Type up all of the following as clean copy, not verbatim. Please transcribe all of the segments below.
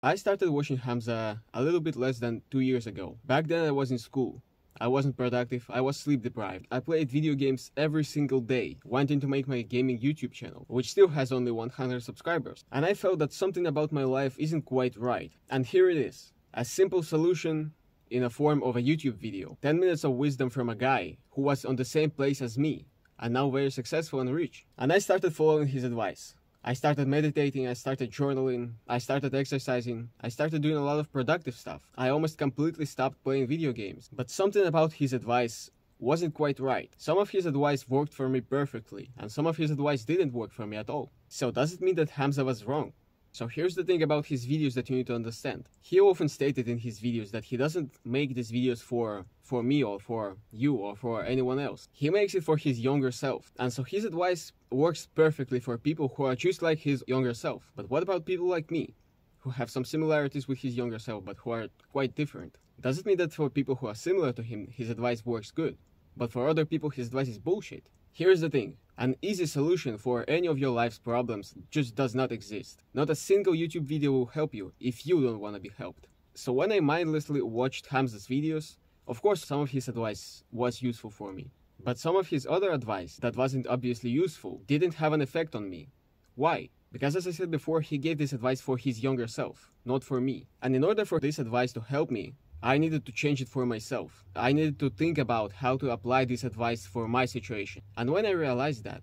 I started watching Hamza a little bit less than 2 years ago. Back then I was in school. I wasn't productive, I was sleep deprived. I played video games every single day, wanting to make my gaming YouTube channel, which still has only 100 subscribers. And I felt that something about my life isn't quite right. And here it is. A simple solution in a form of a YouTube video. 10 minutes of wisdom from a guy who was on the same place as me, and now very successful and rich. And I started following his advice. I started meditating, I started journaling, I started exercising, I started doing a lot of productive stuff. I almost completely stopped playing video games. But something about his advice wasn't quite right. Some of his advice worked for me perfectly, and some of his advice didn't work for me at all. So does it mean that Hamza was wrong? So here's the thing about his videos that you need to understand. He often stated in his videos that he doesn't make these videos for me or for you or for anyone else. He makes it for his younger self. And so his advice works perfectly for people who are just like his younger self. But what about people like me, who have some similarities with his younger self but who are quite different? Does it mean that for people who are similar to him, his advice works good, but for other people his advice is bullshit? Here's the thing. An easy solution for any of your life's problems just does not exist. Not a single YouTube video will help you if you don't want to be helped. So when I mindlessly watched Hamza's videos, of course some of his advice was useful for me. But some of his other advice that wasn't obviously useful didn't have an effect on me. Why? Because as I said before, he gave this advice for his younger self, not for me. And in order for this advice to help me, I needed to change it for myself. I needed to think about how to apply this advice for my situation. And when I realized that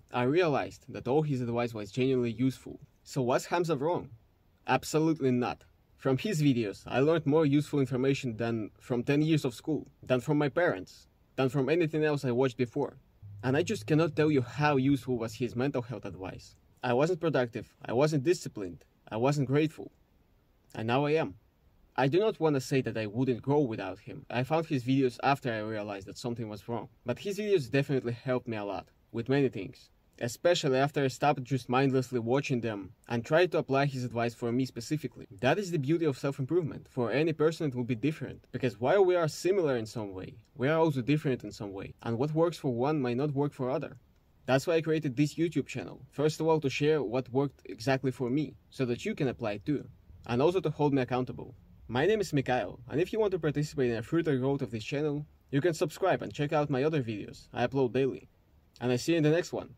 all his advice was genuinely useful. So was Hamza wrong? Absolutely not. From his videos, I learned more useful information than from 10 years of school, than from my parents, than from anything else I watched before. And I just cannot tell you how useful was his mental health advice. I wasn't productive, I wasn't disciplined, I wasn't grateful. And now I am. I do not want to say that I wouldn't grow without him. I found his videos after I realized that something was wrong. But his videos definitely helped me a lot, with many things. Especially after I stopped just mindlessly watching them and tried to apply his advice for me specifically. That is the beauty of self-improvement. For any person it will be different. Because while we are similar in some way, we are also different in some way. And what works for one might not work for other. That's why I created this YouTube channel. First of all, to share what worked exactly for me, so that you can apply it too. And also to hold me accountable. My name is Mikhail, and if you want to participate in a further growth of this channel, you can subscribe and check out my other videos I upload daily. And I see you in the next one.